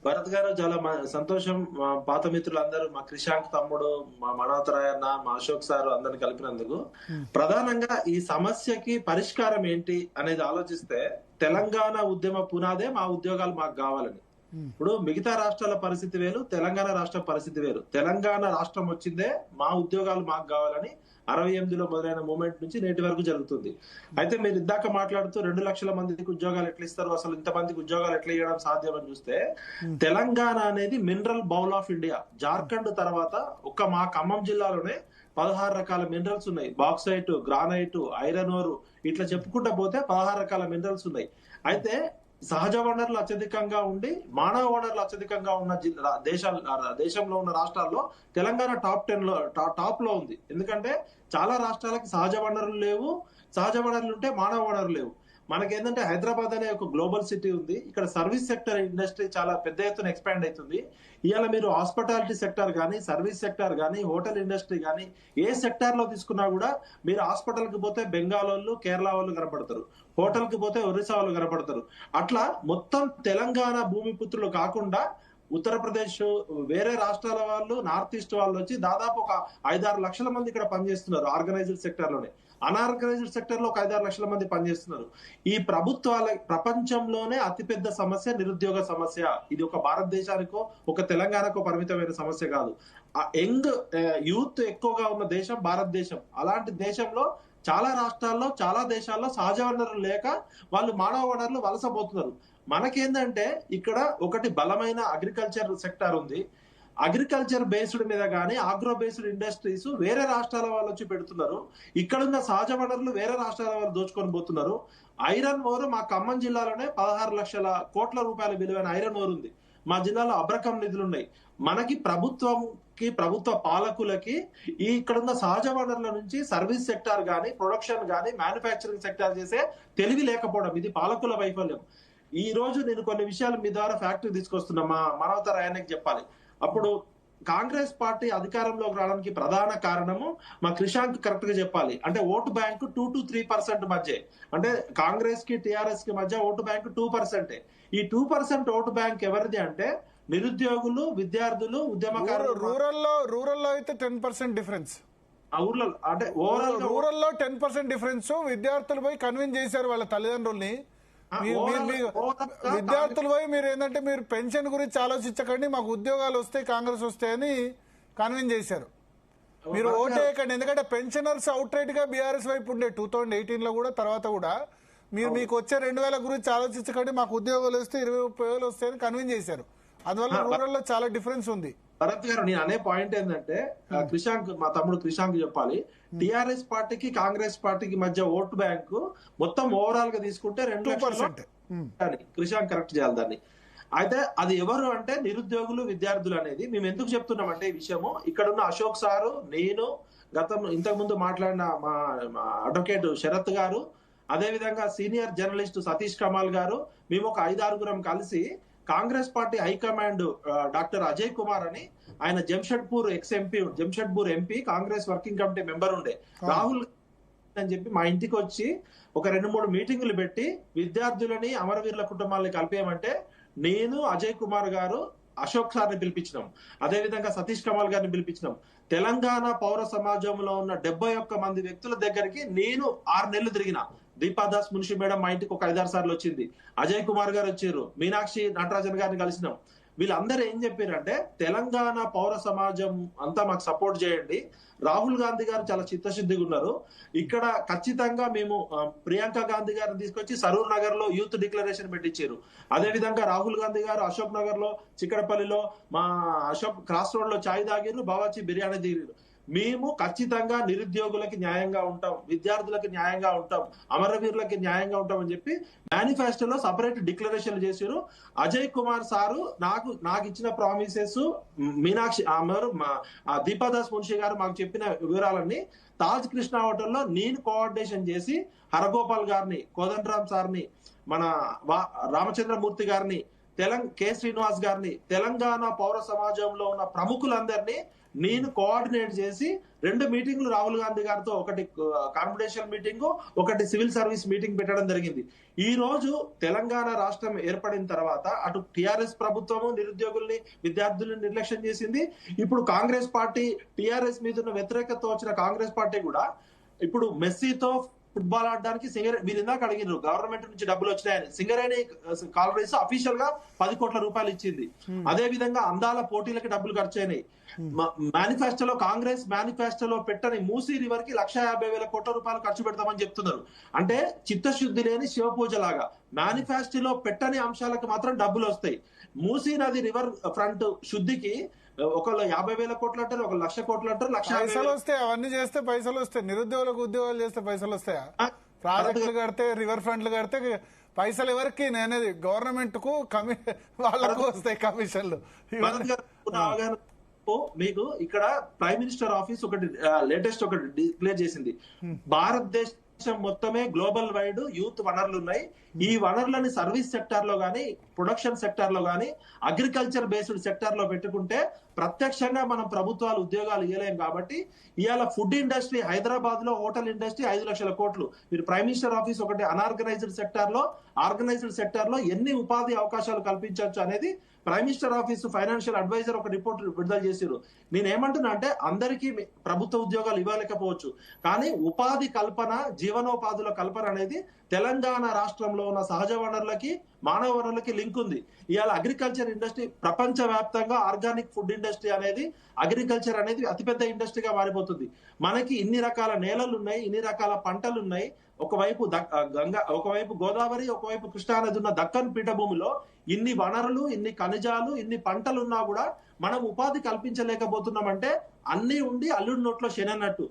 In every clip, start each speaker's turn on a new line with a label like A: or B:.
A: భరత్ గారు చాలా సంతోషం. మా పాత మిత్రులందరూ, మా క్రిషాంక్ తమ్ముడు, మా మనోహర్ అన్న, మా అశోక్ సార్ అందరిని కలిపినందుకు. ప్రధానంగా ఈ సమస్యకి పరిష్కారం ఏంటి అనేది ఆలోచిస్తే తెలంగాణ ఉద్యమ పునాదే మా ఉద్యోగాలు మాకు కావాలని. ఇప్పుడు మిగతా రాష్ట్రాల పరిస్థితి వేరు, తెలంగాణ రాష్ట్ర పరిస్థితి వేరు. తెలంగాణ రాష్ట్రం వచ్చిందే మా ఉద్యోగాలు మాకు కావాలని 68లో మొదలైన మూమెంట్ నుంచి నేటి వరకు జరుగుతుంది. అయితే మీరు ఇందాక మాట్లాడుతూ 2 లక్షల మందికి ఉద్యోగాలు ఎట్లా ఇస్తారు, అసలు ఇంతమందికి ఉద్యోగాలు ఎట్లా ఇవ్వడం సాధ్యమని చూస్తే, తెలంగాణ అనేది mineral bowl of India. Jharkhand తర్వాత ఒక్క మా ఖమ్మం జిల్లాలోనే 16 రకాల మినరల్స్ ఉన్నాయి. బాక్సైట్, గ్రానైట్, ఐరన్ ఓర్, ఇట్లా చెప్పుకుంటా పోతే 16 రకాల మినరల్స్ ఉన్నాయి. అయితే సహజ వనరులు అత్యధికంగా ఉండి మానవ వనరులు అత్యధికంగా ఉన్న దేశంలో ఉన్న రాష్ట్రాల్లో తెలంగాణ టాప్ లో ఉంది. ఎందుకంటే చాలా రాష్ట్రాలకి సహజ వనరులు లేవు, సహజ వనరులు ఉంటే మానవ వనరులు లేవు. మనకేంటంటే హైదరాబాద్ అనే ఒక గ్లోబల్ సిటీ ఉంది. ఇక్కడ సర్వీస్ సెక్టర్ ఇండస్ట్రీ చాలా పెద్ద ఎత్తున ఎక్స్పాండ్ అవుతుంది. ఇవాళ మీరు హాస్పిటాలిటీ సెక్టర్ కానీ, సర్వీస్ సెక్టర్ కానీ, హోటల్ ఇండస్ట్రీ కానీ, ఏ సెక్టర్ లో తీసుకున్నా కూడా మీరు హాస్పిటల్ కి పోతే బెంగాల్ వాళ్ళు, కేరళ వాళ్ళు కనపడతారు. హోటల్ కి పోతే ఒరిస్సా వాళ్ళు కనపడతారు. అట్లా మొత్తం తెలంగాణ భూమిపుత్రులు కాకుండా ఉత్తరప్రదేశ్, వేరే రాష్ట్రాల వాళ్ళు, నార్త్ ఈస్ట్ వాళ్ళు వచ్చి దాదాపు ఒక 5-6 లక్షల మంది ఇక్కడ పనిచేస్తున్నారు ఆర్గనైజ్డ్ సెక్టర్ లోనే. అనార్గనైజ్డ్ సెక్టర్ లో ఒక 5-6 లక్షల మంది పనిచేస్తున్నారు. ఈ ప్రభుత్వాల ప్రపంచంలోనే అతిపెద్ద సమస్య నిరుద్యోగ సమస్య. ఇది ఒక భారతదేశానికో ఒక తెలంగాణకో పరిమితమైన సమస్య కాదు. ఆ యంగ్ యూత్ ఎక్కువగా ఉన్న దేశం భారతదేశం. అలాంటి దేశంలో చాలా రాష్ట్రాల్లో, చాలా దేశాల్లో సహజ వనరులు లేక వాళ్ళు మానవ వనరులు వలసపోతున్నారు. మనకేందంటే ఇక్కడ ఒకటి బలమైన అగ్రికల్చర్ సెక్టార్ ఉంది. అగ్రికల్చర్ బేస్డ్ మీద కానీ ఆగ్రో బేస్డ్ ఇండస్ట్రీస్ వేరే రాష్ట్రాల వాళ్ళు వచ్చి పెడుతున్నారు. ఇక్కడున్న సహజ వనరులు వేరే రాష్ట్రాల వాళ్ళు దోచుకొని పోతున్నారు. ఐరన్ ఓర్ మా ఖమ్మం జిల్లాలోనే 16 లక్షల కోట్ల రూపాయల విలువైన ఐరన్ ఓర్ ఉంది. మా జిల్లాలో అబ్రకం నిధులు ఉన్నాయి. మనకి ప్రభుత్వ పాలకులకి ఈ ఇక్కడున్న సహజ వనరుల నుంచి సర్వీస్ సెక్టార్ గానీ, ప్రొడక్షన్ గానీ, మ్యానుఫ్యాక్చరింగ్ సెక్టార్ చేసే తెలివి లేకపోవడం, ఇది పాలకుల వైఫల్యం. ఈ రోజు నేను కొన్ని విషయాలు మీ ద్వారా ఫ్యాక్టరీ తీసుకొస్తున్నా, మా మనోహర్ ఆయనకి చెప్పాలి. అప్పుడు కాంగ్రెస్ పార్టీ అధికారంలోకి రావడానికి ప్రధాన కారణము మా క్రిషాంక్ కరెక్ట్ గా చెప్పాలి. అంటే ఓటు బ్యాంకు 2 to 3% మధ్య, అంటే కాంగ్రెస్ కి టిఆర్ఎస్ కి మధ్య ఓటు బ్యాంకు 2%. ఈ 2% ఓటు బ్యాంక్ ఎవరిది అంటే నిరుద్యోగులు, విద్యార్థులు, ఉద్యమకారులు.
B: రూరల్లో అయితే 10% డిఫరెన్స్.
A: ఊర్లో అంటే ఓవరాల్
B: రూరల్లో 10% డిఫరెన్స్. విద్యార్థులు పోయి కన్విన్స్ చేశారు వాళ్ళ తల్లిదండ్రుల్ని. విద్యార్థులు పోయి మీరు ఏంటంటే మీరు పెన్షన్ గురించి ఆలోచించకండి, మాకు ఉద్యోగాలు వస్తాయి, కాంగ్రెస్ వస్తాయని కన్విన్స్ చేశారు. మీరు ఓటేయకండి, ఎందుకంటే పెన్షనర్స్ అవుట్ రైట్ గా బీఆర్ఎస్ వైపు ఉండే 2018లో కూడా, తర్వాత కూడా మీకు వచ్చే 2000 గురించి ఆలోచించకండి, మాకు ఉద్యోగాలు వస్తే 20-30 వస్తాయని కన్విన్స్ చేశారు. అందువల్ల రూరల్లో చాలా డిఫరెన్స్ ఉంది.
A: భరత్ గారు, నేను అనే పాయింట్ ఏంటంటే క్రిషాంక్, మా తమ్ముడు క్రిషాంక్ చెప్పాలి. టిఆర్ఎస్ పార్టీకి కాంగ్రెస్ పార్టీకి మధ్య ఓటు బ్యాంకు మొత్తం ఓవరాల్ గా తీసుకుంటే 2%. క్రిషాంక్ కరెక్ట్ చేయాలి దాన్ని. అయితే అది ఎవరు అంటే నిరుద్యోగులు, విద్యార్థులు అనేది. మేము ఎందుకు చెప్తున్నామంటే ఈ విషయము, ఇక్కడ ఉన్న అశోక్ సారు, నేను, ఇంతకు ముందు మాట్లాడిన మా అడ్వకేట్ శరత్ గారు, అదే విధంగా సీనియర్ జర్నలిస్ట్ సతీష్ కమాల్ గారు, మేము ఒక 5-6 కలిసి Congress party high command doctor Ajay Kumar అని, ఆయన Jamshedpur MP, Congress working committee member ఉండే, రాహుల్ అని చెప్పి మా ఇంటికి వచ్చి ఒక 2-3 మీటింగులు పెట్టి విద్యార్థులని, అమరవీరుల కుటుంబాలని కలిపేయమంటే నేను, అజయ్ కుమార్ గారు, అశోక్ సార్ని పిలిపించినాం. అదే విధంగా సతీష్ కమాల్ గారిని పిలిపించినాం. తెలంగాణ పౌర సమాజంలో ఉన్న 71 మంది వ్యక్తుల దగ్గరికి నేను 6 నెలలు తిరిగిన. దీపాదాస్ మున్షి మేడం మా ఇంటికి ఒక 5-6 సార్లు వచ్చింది. అజయ్ కుమార్ గారు వచ్చారు. మీనాక్షి నటరాజన్ గారిని కలిసినాం. వీళ్ళందరూ ఏం చెప్పారంటే తెలంగాణ పౌర సమాజం అంతా మాకు సపోర్ట్ చేయండి. రాహుల్ గాంధీ గారు చాలా చిత్తశుద్ధిగా ఉన్నారు. ఇక్కడ ఖచ్చితంగా మేము ప్రియాంక గాంధీ గారిని తీసుకొచ్చి సరూర్ నగర్ లో యూత్ డిక్లరేషన్ పెట్టించారు. అదే విధంగా రాహుల్ గాంధీ గారు అశోక్ నగర్ లో, చిక్కడపల్లిలో, మా అశోక్ క్రాస్ రోడ్ లో చాయ్ తాగిరు, బావాచి బిర్యానీ దిగిరు. మేము ఖచ్చితంగా నిరుద్యోగులకి న్యాయంగా ఉంటాం, విద్యార్థులకి న్యాయంగా ఉంటాం, అమరవీరులకి న్యాయంగా ఉంటాం అని చెప్పి మేనిఫెస్టోలో సపరేట్ డిక్లరేషన్లు చేశారు. అజయ్ కుమార్ సారు నాకు ఇచ్చిన ప్రామిసెస్, మీనాక్షి దీపాదాస్ మున్షి గారు మాకు చెప్పిన వివరాలన్నీ తాజ్ కృష్ణ హోటల్లో నేను కోఆర్డినేషన్ చేసి హరగోపాల్ గారిని, కోదండరామ్ సార్ని, మన రామచంద్రమూర్తి గారిని, కె శ్రీనివాస్ గారిని, తెలంగాణ పౌర సమాజంలో ఉన్న ప్రముఖులందరినీ నేను కోఆర్డినేట్ చేసి 2 మీటింగ్లు రాహుల్ గాంధీ గారితో, ఒకటి కాన్ఫిడెన్షియల్ మీటింగ్, ఒకటి సివిల్ సర్వీస్ మీటింగ్ పెట్టడం జరిగింది. ఈ రోజు తెలంగాణ రాష్ట్రం ఏర్పడిన తర్వాత అటు టిఆర్ఎస్ ప్రభుత్వము నిరుద్యోగుల్ని, విద్యార్థుల్ని నిర్లక్ష్యం చేసింది. ఇప్పుడు కాంగ్రెస్ పార్టీ, టిఆర్ఎస్ మీద ఉన్న వ్యతిరేకత వచ్చిన కాంగ్రెస్ పార్టీ కూడా ఇప్పుడు మెస్సీతో ఫుట్బాల్ ఆడడానికి మీరు ఇందాక అడిగినారు గవర్నమెంట్ నుంచి డబ్బులు వచ్చినాయని. సింగరేణి కాలరీస్ అఫీషియల్ గా 10 కోట్ల రూపాయలు ఇచ్చింది. అదే విధంగా అందాల పోటీలకి డబ్బులు ఖర్చు అయినాయి. మేనిఫెస్టోలో, కాంగ్రెస్ మేనిఫెస్టోలో పెట్టని మూసీ రివర్ కి 1,50,000 కోట్ల రూపాయలు ఖర్చు పెడతామని చెప్తున్నారు. అంటే చిత్తశుద్ధి లేని శివపూజ లాగా మేనిఫెస్టోలో పెట్టని అంశాలకు మాత్రం డబ్బులు వస్తాయి. మూసీ నది రివర్ ఫ్రంట్ శుద్ధికి ఒకళ్ళు 50,000 కోట్లు అంటారు, ఒక 1,00,000 కోట్లు అంటారు.
B: పైసలు వస్తాయి, అవన్నీ చేస్తే పైసలు వస్తాయి. నిరుద్యోగులకు ఉద్యోగాలు చేస్తే పైసలు వస్తాయా? ప్రాజెక్టులు కడితే, రివర్ ఫ్రంట్లు కడితే పైసలు ఎవరికి? నేనేది గవర్నమెంట్ కు వాళ్ళకు వస్తాయి కమిషన్లు.
A: మీకు ఇక్కడ ప్రైమ్ మినిస్టర్ ఆఫీస్ ఒకటి లేటెస్ట్ ఒకటి డిక్లేర్ చేసింది. భారతదేశం మొత్తమే గ్లోబల్ వైడ్ యూత్ వనరులు ఉన్నాయి. ఈ వనరులని సర్వీస్ సెక్టార్ లో గానీ, ప్రొడక్షన్ సెక్టార్ లో గానీ, అగ్రికల్చర్ బేస్డ్ సెక్టార్ లో పెట్టుకుంటే ప్రత్యక్షంగా మనం ప్రభుత్వాలు ఉద్యోగాలు ఇవ్వలేం. కాబట్టి ఇవాళ ఫుడ్ ఇండస్ట్రీ, హైదరాబాద్ లో హోటల్ ఇండస్ట్రీ 5 లక్షల కోట్లు. మీరు ప్రైమ్ మినిస్టర్ ఆఫీస్ ఒకటి అన్ఆర్గనైజ్డ్ సెక్టార్ లో, ఆర్గనైజ్డ్ సెక్టార్ లో ఎన్ని ఉపాధి అవకాశాలు కల్పించవచ్చు అనేది prime minister office financial advisor ఒక రిపోర్ట్ విడుదల చేశారు. నేనేమంటున్నా అంటే అందరికీ ప్రభుత్వ ఉద్యోగాలు ఇవ్వలేకపోవచ్చు, కానీ ఉపాధి కల్పన, జీవనోపాధుల కల్పన అనేది తెలంగాణ రాష్ట్రంలో ఉన్న సహజ వనరులకి, మానవ వనరులకి లింక్ ఉంది. ఇవాళ అగ్రికల్చర్ ఇండస్ట్రీ ప్రపంచ వ్యాప్తంగా ఆర్గానిక్ ఫుడ్ ఇండస్ట్రీ అనేది, అగ్రికల్చర్ అనేది అతిపెద్ద ఇండస్ట్రీగా మారిపోతుంది. మనకి ఇన్ని రకాల నేలలు ఉన్నాయి, ఇన్ని రకాల పంటలు ఉన్నాయి. ఒకవైపు ఒకవైపు గోదావరి, ఒకవైపు కృష్ణానది ఉన్న దక్కన్ పీఠభూమిలో ఇన్ని వనరులు, ఇన్ని ఖనిజాలు, ఇన్ని పంటలు ఉన్నా కూడా మనం ఉపాధి కల్పించలేకపోతున్నామంటే అన్ని ఉండి అల్లుడి నోట్లో శనన్నట్టు.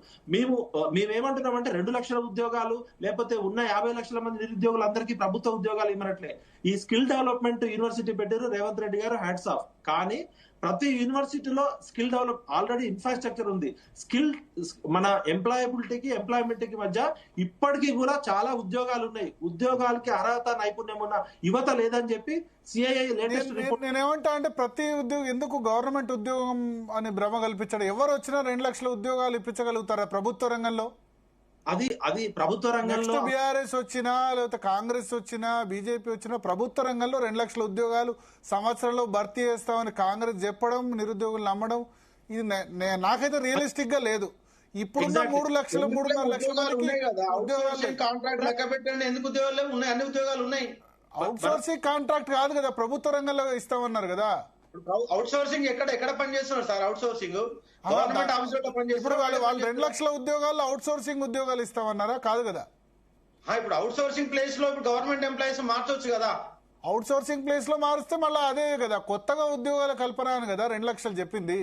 A: మేమేమంటున్నామంటే 2 లక్షల ఉద్యోగాలు, లేకపోతే ఉన్న 50 లక్షల మంది నిరుద్యోగులందరికీ ప్రభుత్వ ఉద్యోగాలు ఇవ్వనట్లే. ఈ స్కిల్ డెవలప్మెంట్ యూనివర్సిటీ పెట్టారు రేవంత్ రెడ్డి గారు, హ్యాట్స్ ఆఫ్. కానీ ప్రతి యూనివర్సిటీలో స్కిల్ డెవలప్ ఆల్రెడీ ఇన్ఫ్రాస్ట్రక్చర్ ఉంది. స్కిల్ మన ఎంప్లాయబిలిటీకి, ఎంప్లాయ్మెంట్ కి మధ్య ఇప్పటికీ కూడా చాలా ఉద్యోగాలు ఉన్నాయి. ఉద్యోగాలకి అర్హత, నైపుణ్యం ఉన్న యువత లేదని చెప్పి సిఐఐ లేటెస్ట్ రిపోర్ట్.
B: నేనేమంటా అంటే ప్రతి ఉద్యోగం ఎందుకు గవర్నమెంట్ ఉద్యోగం అని భ్రమ కల్పించడం? ఎవరు వచ్చినా 2 లక్షల ఉద్యోగాలు ఇప్పించగలుగుతారా ప్రభుత్వ రంగంలో?
A: అది ప్రభుత్వ రంగంలో
B: బీఆర్ఎస్ వచ్చినా, లేకపోతే కాంగ్రెస్ వచ్చినా, బీజేపీ వచ్చినా ప్రభుత్వ రంగంలో 2 లక్షల ఉద్యోగాలు సంవత్సరంలో భర్తీ చేస్తామని కాంగ్రెస్ చెప్పడం, నిరుద్యోగులు నమ్మడం, ఇది నాకైతే రియలిస్టిక్ గా లేదు. ఇప్పుడున్న 3 లక్షలు, 3.5 లక్షల మందికి ఉద్యోగాలు,
C: కాంట్రాక్ట్ లెక్క పెట్టండి. ఎందుకు ఉద్యోగాలు ఉన్నాయి? అన్ని ఉద్యోగాలు ఉన్నాయి.
B: అవుట్ సోర్సింగ్ కాంట్రాక్ట్ కాదు కదా, ప్రభుత్వ రంగంలో ఇస్తామన్నారు కదా.
C: అవుట్ సోర్సింగ్ ఎక్కడ పని చేస్తున్నారు sir? Out sourcing government office లో పని
B: ఇప్పుడు వాళ్ళు 2 లక్షల ఉద్యోగాలు అవుట్ సోర్సింగ్ ఉద్యోగాలు ఇస్తామన్నారా? కాదు కదా.
C: ఇప్పుడు అవుట్ సోర్సింగ్ ప్లేస్ లో ఇప్పుడు గవర్నమెంట్ ఎంప్లాయీస్ మార్చొచ్చు కదా.
B: అవుట్ సోర్సింగ్ ప్లేస్ లో మారిస్తే మళ్ళీ అదే కదా, కొత్తగా ఉద్యోగాల కల్పన అని కదా 2 లక్షలు చెప్పింది.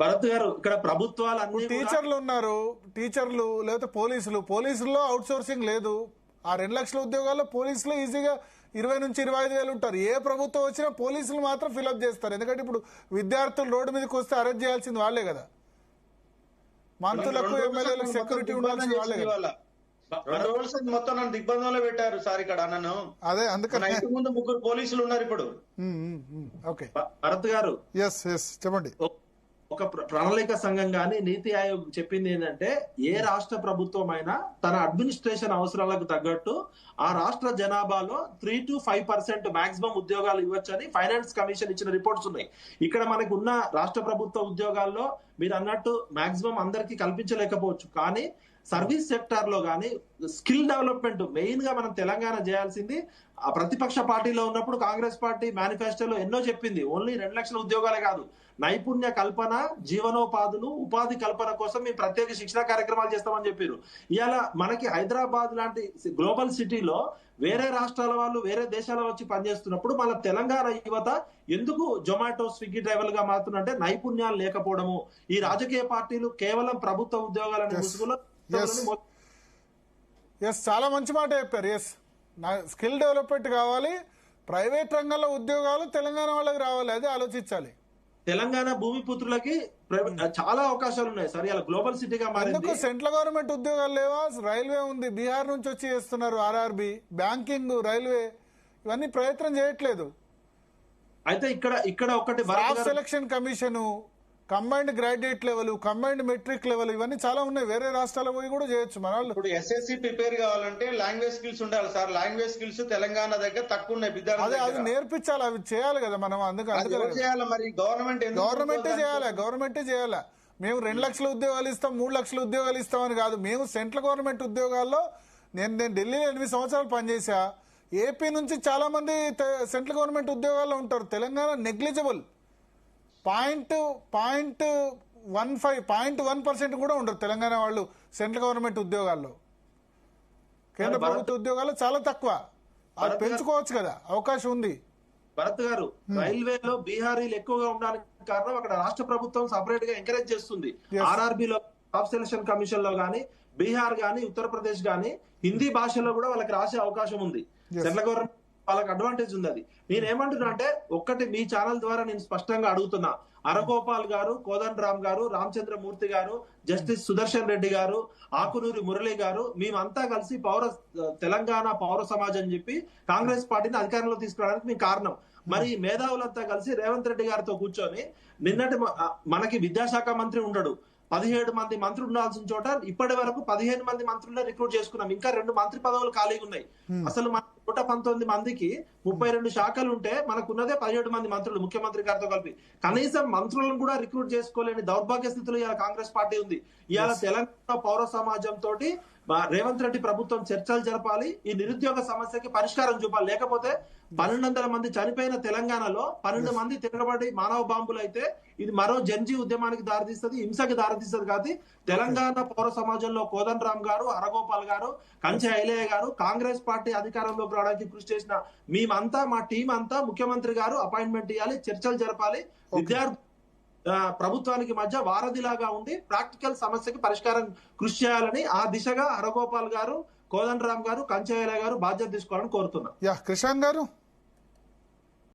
A: భరత్ గారు, ఇక్కడ ప్రభుత్వాలు
B: టీచర్లు ఉన్నారు, టీచర్లు లేకపోతే పోలీసుల్లో అవుట్ సోర్సింగ్ లేదు. ఆ 2 లక్షల ఉద్యోగాల్లో పోలీసులు ఈజీగా 20 నుంచి 25 వేలు ఉంటారు. ఏ ప్రభుత్వం వచ్చినా పోలీసులు మాత్రం ఫిల్అప్ చేస్తారు. ఎందుకంటే ఇప్పుడు విద్యార్థులు రోడ్డు మీదకి వస్తే అరెస్ట్ చేయాల్సింది వాళ్ళే కదా. మంత్రులకు, ఎమ్మెల్యేలకు సెక్యూరిటీ ఉండాల్సింది వాళ్ళే కదా.
C: మొత్తం నన్ను దిగ్బంధంలో పెట్టారు సార్ ఇక్కడ నన్ను.
B: అదే అందుకని
C: ఇంటి ముందు 3 పోలీసులు ఉన్నారు ఇప్పుడు.
B: ఓకే
A: భరత్ గారు,
B: చెప్పండి.
A: ఒక ప్రణాళిక సంఘం గాని, నీతి ఆయోగ్ చెప్పింది ఏంటంటే ఏ రాష్ట్ర ప్రభుత్వం అయినా తన అడ్మినిస్ట్రేషన్ అవసరాలకు తగ్గట్టు ఆ రాష్ట్ర జనాభాలో 3 to 5% మాక్సిమం ఉద్యోగాలు ఇవ్వచ్చని ఫైనాన్స్ కమిషన్ ఇచ్చిన రిపోర్ట్స్ ఉన్నాయి. ఇక్కడ మనకు ఉన్న రాష్ట్ర ప్రభుత్వ ఉద్యోగాల్లో మీరు అన్నట్టు మాక్సిమం అందరికీ కల్పించలేకపోవచ్చు, కానీ సర్వీస్ సెక్టార్ లో గానీ, స్కిల్ డెవలప్మెంట్ మెయిన్ గా మనం తెలంగాణ చేయాల్సింది. ఆ ప్రతిపక్ష పార్టీలో ఉన్నప్పుడు కాంగ్రెస్ పార్టీ మేనిఫెస్టోలో ఎన్నో చెప్పింది. ఓన్లీ 2 లక్షల ఉద్యోగాలే కాదు, నైపుణ్య కల్పన, జీవనోపాధులు, ఉపాధి కల్పన కోసం మేము ప్రత్యేక శిక్షణ కార్యక్రమాలు చేస్తామని చెప్పారు. ఇవాళ మనకి హైదరాబాద్ లాంటి గ్లోబల్ సిటీలో వేరే రాష్ట్రాల వాళ్ళు, వేరే దేశాల వచ్చి పనిచేస్తున్నప్పుడు మన తెలంగాణ యువత ఎందుకు జొమాటో, స్విగ్గీ డ్రైవర్లు గా మారుతున్నంటే నైపుణ్యాలు లేకపోవడము. ఈ రాజకీయ పార్టీలు కేవలం ప్రభుత్వ ఉద్యోగాలని ముసుగులో.
B: చాలా మంచి మాట చెప్పారు. స్కిల్ డెవలప్మెంట్ కావాలి, ప్రైవేట్ రంగంలో ఉద్యోగాలు తెలంగాణ వాళ్ళకి రావాలి, అది ఆలోచించాలి.
A: తెలంగాణ భూమిపుత్రులకి చాలా అవకాశాలు ఉన్నాయి సార్. ఇలా గ్లోబల్ సిటీగా మారింది.
B: సెంట్రల్ గవర్నమెంట్ ఉద్యోగాలు లేవా? రైల్వే ఉంది, బీహార్ నుంచి వచ్చి చేస్తున్నారు, ఆర్ఆర్బి, బ్యాంకింగ్, రైల్వే, ఇవన్నీ ప్రయత్నం చేయట్లేదు.
A: అయితే ఇక్కడ ఒకటి భరత్
B: స్టాఫ్
A: గారు-
B: selection commission, combined graduate level, combined metric level, ఇవన్నీ చాలా ఉన్నాయి. వేరే రాష్ట్రాలకు పోయి కూడా చేయొచ్చు మన వాళ్ళు.
C: ఇప్పుడు ఎస్ఎస్సి ప్రిపేర్ కావాలంటే లాంగ్వేజ్ స్కిల్స్ ఉండాలి సార్. లాంగ్వేజ్ స్కిల్స్ తెలంగాణ దగ్గర తక్కువ ఉన్నాయి విద్యార్థుల
B: అదే అది
C: దగ్గర.
B: నేర్పించాలి, అవి చేయాలి కదా మనం.
C: అది
B: అందుకని
C: ఎవరు చేయాలి మరి? గవర్నమెంట్ ఎందుకు
B: గవర్నమెంటే చేయాలి. మేము 2 లక్షల ఉద్యోగాలు ఇస్తాం, 3 లక్షల ఉద్యోగాలు ఇస్తామని కాదు. మేము సెంట్రల్ గవర్నమెంట్ ఉద్యోగాల్లో నేను ఢిల్లీలో 8 సంవత్సరాలు పనిచేసా. ఏపీ నుంచి చాలా మంది సెంట్రల్ గవర్నమెంట్ ఉద్యోగాల్లో ఉంటారు. తెలంగాణ నెగ్లిజిబుల్, 0.1% కూడా ఉండరు తెలంగాణ వాళ్ళు సెంట్రల్ గవర్నమెంట్ ఉద్యోగాల్లో. కేంద్ర ప్రభుత్వ ఉద్యోగాలు చాలా తక్కువ. అది పెంచుకోవచ్చు కదా, అవకాశం ఉంది.
A: భరత్ గారు, రైల్వేలో బీహారీలు ఎక్కువగా ఉండడానికి కారణం అక్కడ రాష్ట్ర ప్రభుత్వం సపరేట్ గా ఎంకరేజ్ చేస్తుంది. ఆర్ఆర్బిలో, స్టాఫ్ సెలక్షన్ కమిషన్ లో గానీ, బీహార్ గానీ, ఉత్తరప్రదేశ్ గానీ హిందీ భాషలో కూడా వాళ్ళకి రాసే అవకాశం ఉంది. సెంట్రల్ గవర్నమెంట్ వాళ్ళకి అడ్వాంటేజ్ ఉంది. అది నేనేమంటున్నా అంటే, ఒక్కటి మీ ఛానల్ ద్వారా నేను స్పష్టంగా అడుగుతున్నా, అరగోపాల్ గారు, కోదండ రామ్ గారు, రామచంద్రమూర్తి గారు, జస్టిస్ సుదర్శన్ రెడ్డి గారు, ఆకునూరి మురళి గారు, మేమంతా కలిసి తెలంగాణ పౌర సమాజ్ అని చెప్పి కాంగ్రెస్ పార్టీని అధికారంలో తీసుకురావడానికి మీ కారణం. మరి మేధావులంతా కలిసి రేవంత్ రెడ్డి గారితో కూర్చొని నిన్నటి మనకి విద్యాశాఖ మంత్రి ఉండడు, 17 మంది మంత్రులు ఉండాల్సిన చోట ఇప్పటి వరకు 15 మంది మంత్రులనే రిక్రూట్ చేసుకున్నాం. ఇంకా 2 మంత్రి పదవులు ఖాళీగా ఉన్నాయి. అసలు మన 119 మందికి 32 శాఖలు ఉంటే మనకున్నదే 17 మంది మంత్రులు, ముఖ్యమంత్రి గారితో కలిపి. కనీసం మంత్రులను కూడా రిక్రూట్ చేసుకోలేని దౌర్భాగ్య స్థితిలో ఇవాళ కాంగ్రెస్ పార్టీ ఉంది. ఇవాళ తెలంగాణ పౌర సమాజం తోటి రేవంత్ రెడ్డి ప్రభుత్వం చర్చలు జరపాలి, ఈ నిరుద్యోగ సమస్యకి పరిష్కారం చూపాలి. లేకపోతే 1200 మంది చనిపోయిన తెలంగాణలో 12 మంది తిరగబడి మానవ బాంబులు అయితే ఇది మరో జన్జీ ఉద్యమానికి దారితీస్తుంది, హింసకి దారితీస్తుంది. కాదు తెలంగాణ పౌర సమాజంలో కోదండ రామ్ గారు, అరగోపాల్ గారు, కంచె ఐలయ్య గారు, కాంగ్రెస్ పార్టీ అధికారంలోకి రావడానికి కృషి చేసిన మేమంతా, మా టీం అంతా ముఖ్యమంత్రి గారు అపాయింట్మెంట్ ఇవ్వాలి, చర్చలు జరపాలి, విద్యార్థి ప్రభుత్వానికి మధ్య వారధిలాగా ఉండి ప్రాక్టికల్ సమస్యకి పరిష్కారం కృషి చేయాలని ఆ దిశగా అరగోపాల్ గారు, కోదండ రామ్ గారు, కంచె ఐలయ్య గారు బాధ్యత తీసుకోవాలని కోరుతున్నా.
B: కృష్ణ గారు.